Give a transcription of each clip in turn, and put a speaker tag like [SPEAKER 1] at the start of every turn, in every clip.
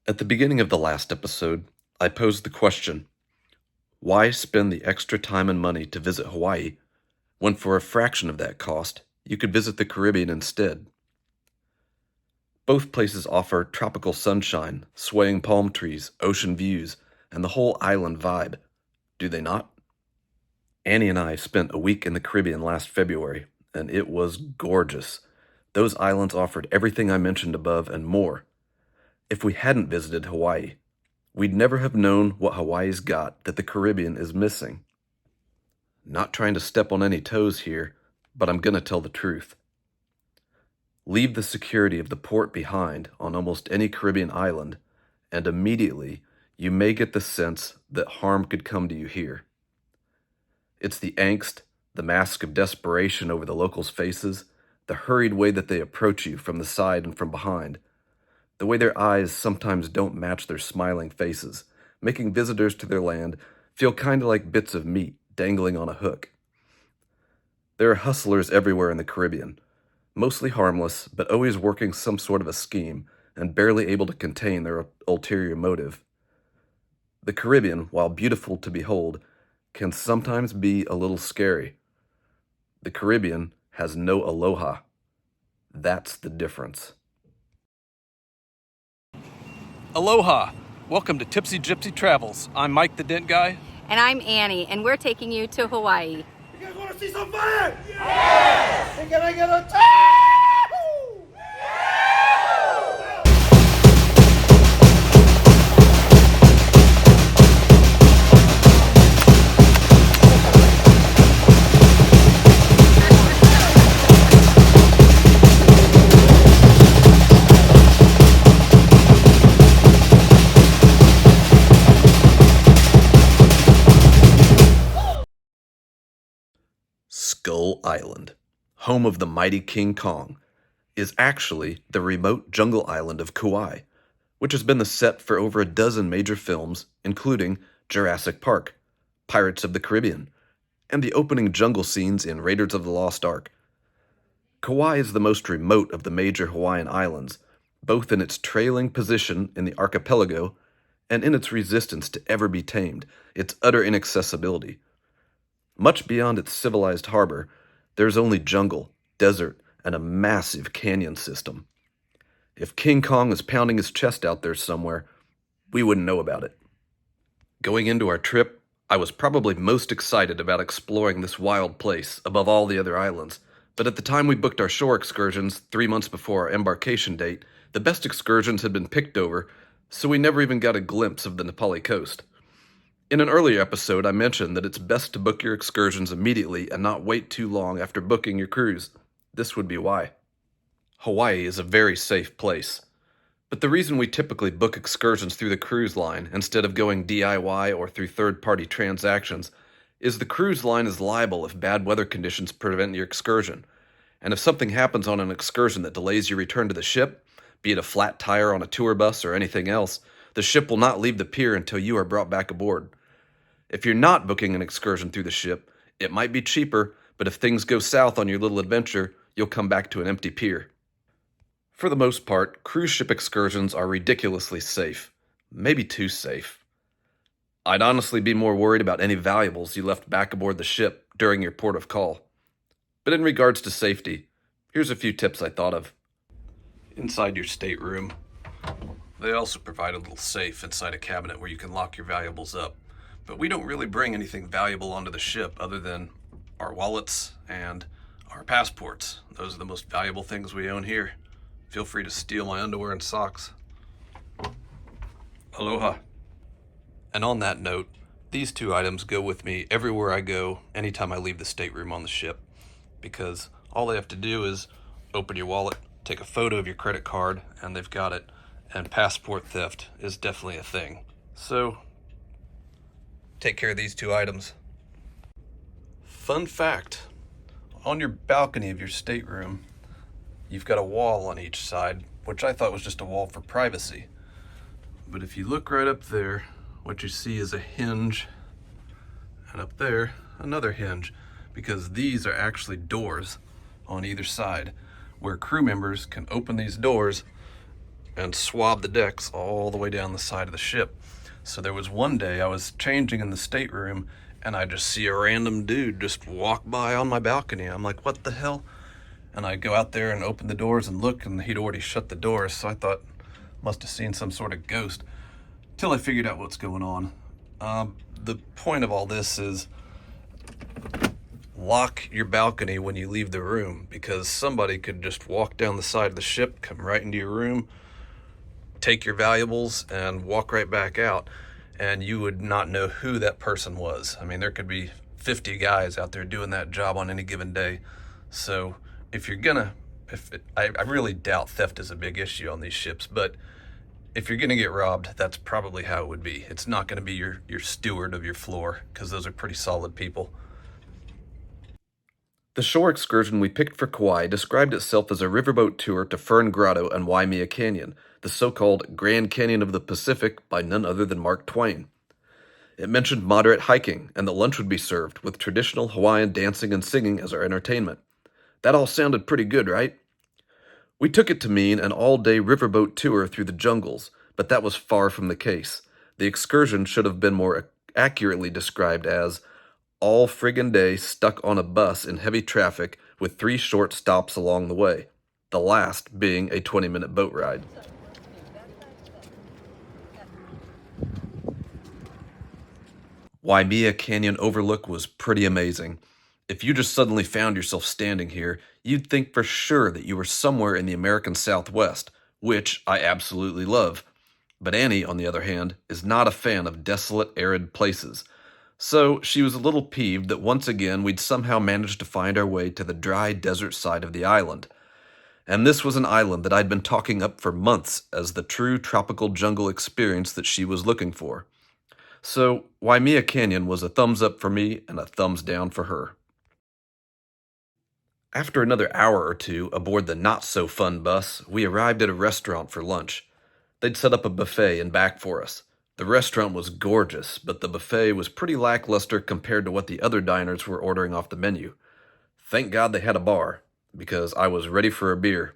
[SPEAKER 1] At the beginning of the last episode, I posed the question, why spend the extra time and money to visit Hawaii when for a fraction of that cost, you could visit the Caribbean instead? Both places offer tropical sunshine, swaying palm trees, ocean views, and the whole island vibe, do they not? Annie and I spent a week in the Caribbean last February, and it was gorgeous. Those islands offered everything I mentioned above and more. If we hadn't visited Hawaii, we'd never have known what Hawaii's got that the Caribbean is missing. Not trying to step on any toes here, but I'm gonna tell the truth. Leave the security of the port behind on almost any Caribbean island, and immediately you may get the sense that harm could come to you here. It's the angst, the mask of desperation over the locals' faces, the hurried way that they approach you from the side and from behind, the way their eyes sometimes don't match their smiling faces, making visitors to their land feel kind of like bits of meat dangling on a hook. There are hustlers everywhere in the Caribbean, mostly harmless, but always working some sort of a scheme and barely able to contain their ulterior motive. The Caribbean, while beautiful to behold, can sometimes be a little scary. The Caribbean has no aloha. That's the difference.
[SPEAKER 2] Aloha! Welcome to Tipsy Gypsy Travels. I'm Mike the Dent Guy.
[SPEAKER 3] And I'm Annie, and we're taking you to Hawaii.
[SPEAKER 4] You guys want to see some fire? Yes! And can I get a
[SPEAKER 1] Skull Island, home of the mighty King Kong, is actually the remote jungle island of Kauai, which has been the set for over a dozen major films, including Jurassic Park, Pirates of the Caribbean, and the opening jungle scenes in Raiders of the Lost Ark. Kauai is the most remote of the major Hawaiian islands, both in its trailing position in the archipelago and in its resistance to ever be tamed, its utter inaccessibility. Much beyond its civilized harbor, there's only jungle, desert, and a massive canyon system. If King Kong is pounding his chest out there somewhere, we wouldn't know about it. Going into our trip, I was probably most excited about exploring this wild place above all the other islands, but at the time we booked our shore excursions 3 months before our embarkation date, the best excursions had been picked over, so we never even got a glimpse of the Nepali Coast. In an earlier episode, I mentioned that it's best to book your excursions immediately and not wait too long after booking your cruise. This would be why. Hawaii is a very safe place, but the reason we typically book excursions through the cruise line instead of going DIY or through third-party transactions is the cruise line is liable if bad weather conditions prevent your excursion, and if something happens on an excursion that delays your return to the ship, be it a flat tire on a tour bus or anything else, the ship will not leave the pier until you are brought back aboard. If you're not booking an excursion through the ship, it might be cheaper, but if things go south on your little adventure, you'll come back to an empty pier. For the most part, cruise ship excursions are ridiculously safe, maybe too safe. I'd honestly be more worried about any valuables you left back aboard the ship during your port of call. But in regards to safety, here's a few tips I thought of. Inside your stateroom, they also provide a little safe inside a cabinet where you can lock your valuables up. But we don't really bring anything valuable onto the ship other than our wallets and our passports. Those are the most valuable things we own here. Feel free to steal my underwear and socks. Aloha. And on that note, these 2 items go with me everywhere I go anytime I leave the stateroom on the ship, because all they have to do is open your wallet, take a photo of your credit card, and they've got it. And passport theft is definitely a thing. So take care of these 2 items. Fun fact, on your balcony of your stateroom, you've got a wall on each side, which I thought was just a wall for privacy. But if you look right up there, what you see is a hinge, and up there, another hinge, because these are actually doors on either side, where crew members can open these doors and swab the decks all the way down the side of the ship. So there was one day I was changing in the stateroom, and I just see a random dude just walk by on my balcony. I'm like, what the hell? And I go out there and open the doors and look, and he'd already shut the doors, so I thought, must have seen some sort of ghost, till I figured out what's going on. The point of all this is lock your balcony when you leave the room, because somebody could just walk down the side of the ship, come right into your room, take your valuables, and walk right back out, and you would not know who that person was. I mean, there could be 50 guys out there doing that job on any given day. So if you're gonna, I really doubt theft is a big issue on these ships, but if you're gonna get robbed, that's probably how it would be. It's not gonna be your steward of your floor, because those are pretty solid people. The shore excursion we picked for Kauai described itself as a riverboat tour to Fern Grotto and Waimea Canyon, the so-called Grand Canyon of the Pacific by none other than Mark Twain. It mentioned moderate hiking, and that lunch would be served, with traditional Hawaiian dancing and singing as our entertainment. That all sounded pretty good, right? We took it to mean an all-day riverboat tour through the jungles, but that was far from the case. The excursion should have been more accurately described as all friggin' day stuck on a bus in heavy traffic with 3 short stops along the way, the last being a 20-minute boat ride. Waimea Canyon overlook was pretty amazing. If you just suddenly found yourself standing here, you'd think for sure that you were somewhere in the American Southwest, which I absolutely love. But Annie, on the other hand, is not a fan of desolate, arid places. So she was a little peeved that once again we'd somehow managed to find our way to the dry desert side of the island. And this was an island that I'd been talking up for months as the true tropical jungle experience that she was looking for. So Waimea Canyon was a thumbs up for me and a thumbs down for her. After another hour or two aboard the not-so-fun bus, we arrived at a restaurant for lunch. They'd set up a buffet in back for us. The restaurant was gorgeous, but the buffet was pretty lackluster compared to what the other diners were ordering off the menu. Thank God they had a bar, because I was ready for a beer.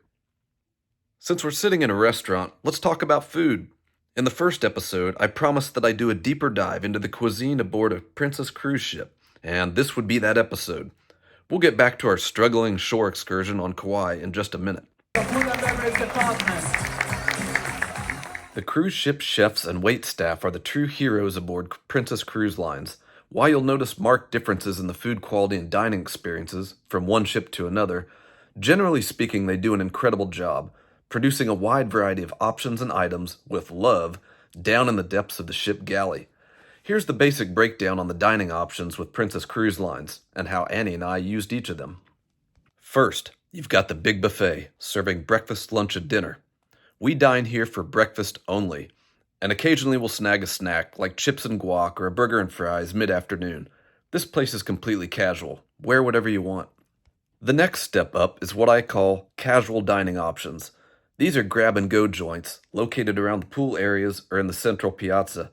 [SPEAKER 1] Since we're sitting in a restaurant, let's talk about food. In the first episode, I promised that I'd do a deeper dive into the cuisine aboard a Princess cruise ship, and this would be that episode. We'll get back to our struggling shore excursion on Kauai in just a minute. The cruise ship chefs and wait staff are the true heroes aboard Princess Cruise Lines. While you'll notice marked differences in the food quality and dining experiences from one ship to another, generally speaking they do an incredible job, producing a wide variety of options and items with love down in the depths of the ship galley. Here's the basic breakdown on the dining options with Princess Cruise Lines, and how Annie and I used each of them. First, you've got the big buffet, serving breakfast, lunch, and dinner. We dine here for breakfast only, and occasionally we'll snag a snack like chips and guac or a burger and fries mid-afternoon. This place is completely casual. Wear whatever you want. The next step up is what I call casual dining options. These are grab-and-go joints located around the pool areas or in the central piazza.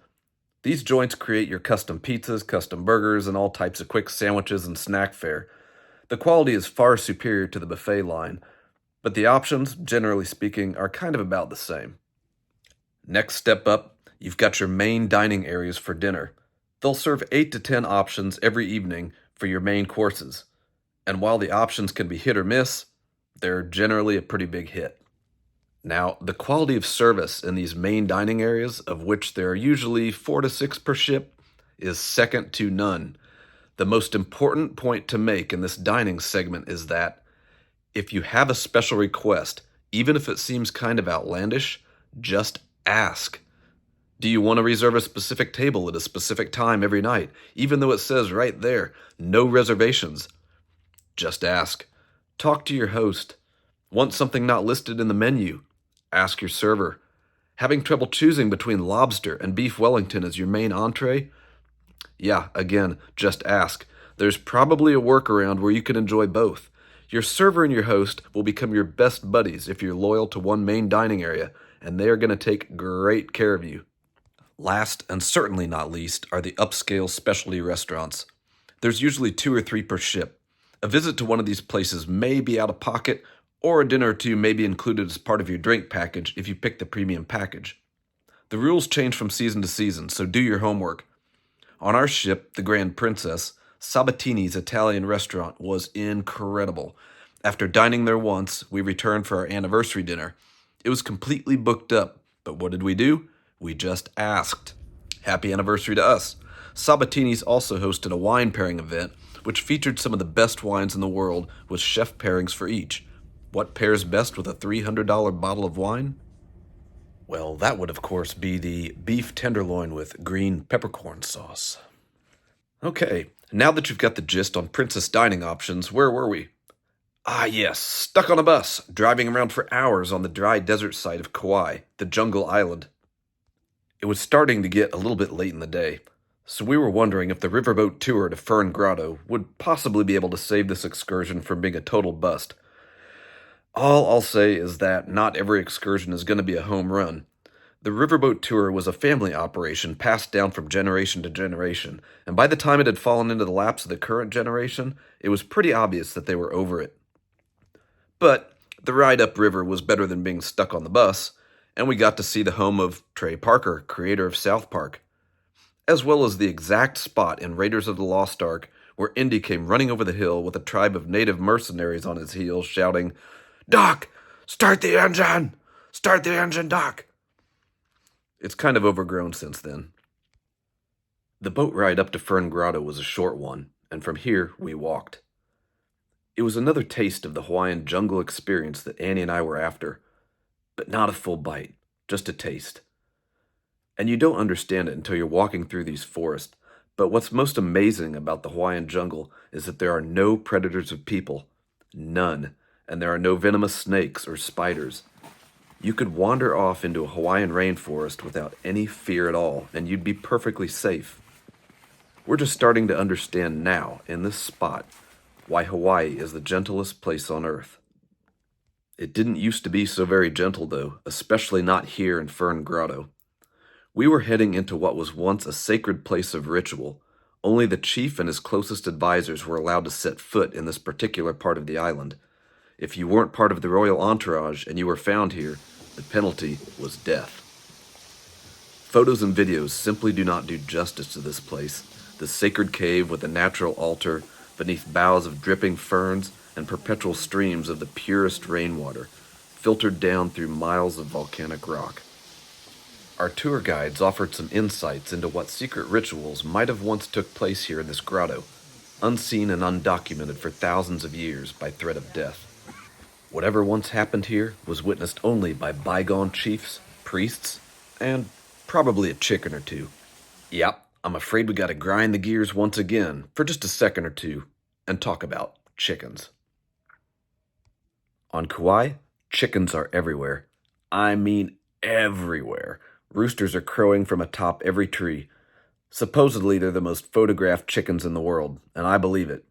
[SPEAKER 1] These joints create your custom pizzas, custom burgers, and all types of quick sandwiches and snack fare. The quality is far superior to the buffet line, but the options, generally speaking, are kind of about the same. Next step up, you've got your main dining areas for dinner. They'll serve 8 to 10 options every evening for your main courses. And while the options can be hit or miss, they're generally a pretty big hit. Now, the quality of service in these main dining areas, of which there are usually 4 to 6 per ship, is second to none. The most important point to make in this dining segment is that if you have a special request, even if it seems kind of outlandish, just ask. Do you want to reserve a specific table at a specific time every night, even though it says right there, no reservations? Just ask. Talk to your host. Want something not listed in the menu? Ask your server. Having trouble choosing between lobster and beef Wellington as your main entree? Yeah, again, just ask. There's probably a workaround where you can enjoy both. Your server and your host will become your best buddies if you're loyal to one main dining area, and they are going to take great care of you. Last, and certainly not least, are the upscale specialty restaurants. There's usually 2 or 3 per ship. A visit to one of these places may be out of pocket or a dinner or two may be included as part of your drink package if you pick the premium package. The rules change from season to season, so do your homework. On our ship, the Grand Princess, Sabatini's Italian restaurant was incredible. After dining there once, we returned for our anniversary dinner. It was completely booked up, but what did we do? We just asked. Happy anniversary to us. Sabatini's also hosted a wine pairing event, which featured some of the best wines in the world with chef pairings for each. What pairs best with a $300 bottle of wine? Well, that would of course be the beef tenderloin with green peppercorn sauce. Okay, now that you've got the gist on princess dining options, where were we? Ah yes, stuck on a bus, driving around for hours on the dry desert side of Kauai, the jungle island. It was starting to get a little bit late in the day, so we were wondering if the Riverboat Tour to Fern Grotto would possibly be able to save this excursion from being a total bust. All I'll say is that not every excursion is going to be a home run. The Riverboat Tour was a family operation passed down from generation to generation, and by the time it had fallen into the laps of the current generation, it was pretty obvious that they were over it. But the ride upriver was better than being stuck on the bus, and we got to see the home of Trey Parker, creator of South Park, as well as the exact spot in Raiders of the Lost Ark where Indy came running over the hill with a tribe of native mercenaries on his heels shouting, "Doc, start the engine! Start the engine, Doc!" It's kind of overgrown since then. The boat ride up to Fern Grotto was a short one, and from here we walked. It was another taste of the Hawaiian jungle experience that Annie and I were after, but not a full bite, just a taste. And you don't understand it until you're walking through these forests, but what's most amazing about the Hawaiian jungle is that there are no predators of people, none, and there are no venomous snakes or spiders. You could wander off into a Hawaiian rainforest without any fear at all, and you'd be perfectly safe. We're just starting to understand now, in this spot, why Hawaii is the gentlest place on Earth. It didn't used to be so very gentle, though, especially not here in Fern Grotto. We were heading into what was once a sacred place of ritual. Only the chief and his closest advisors were allowed to set foot in this particular part of the island. If you weren't part of the royal entourage and you were found here, the penalty was death. Photos and videos simply do not do justice to this place, the sacred cave with a natural altar beneath boughs of dripping ferns and perpetual streams of the purest rainwater, filtered down through miles of volcanic rock. Our tour guides offered some insights into what secret rituals might have once took place here in this grotto, unseen and undocumented for thousands of years by threat of death. Whatever once happened here was witnessed only by bygone chiefs, priests, and probably a chicken or two. Yep, I'm afraid we gotta grind the gears once again for just a second or two and talk about chickens. On Kauai, chickens are everywhere. I mean everywhere. Roosters are crowing from atop every tree. Supposedly they're the most photographed chickens in the world, and I believe it.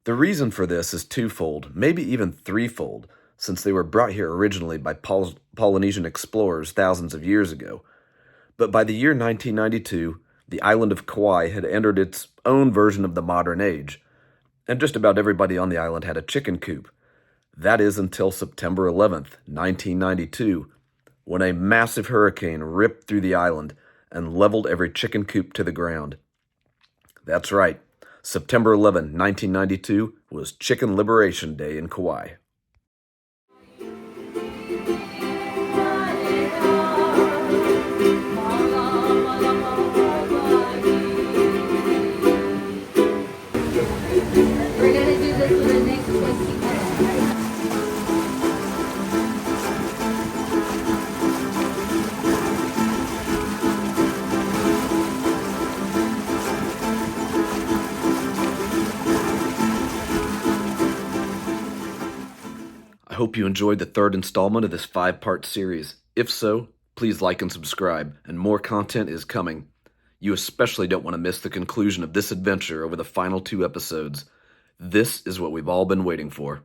[SPEAKER 1] The reason for this is twofold, maybe even threefold, since they were brought here originally by Polynesian explorers thousands of years ago. But by the year 1992, the island of Kauai had entered its own version of the modern age, and just about everybody on the island had a chicken coop. That is until September 11th, 1992, when a massive hurricane ripped through the island and leveled every chicken coop to the ground. That's right. September 11, 1992 was Chicken Liberation Day in Kauai.
[SPEAKER 3] We're gonna do this with a next twisty.
[SPEAKER 1] I hope you enjoyed the third installment of this 5-part series. If so, please like and subscribe, and more content is coming. You especially don't want to miss the conclusion of this adventure over the final 2 episodes. This is what we've all been waiting for.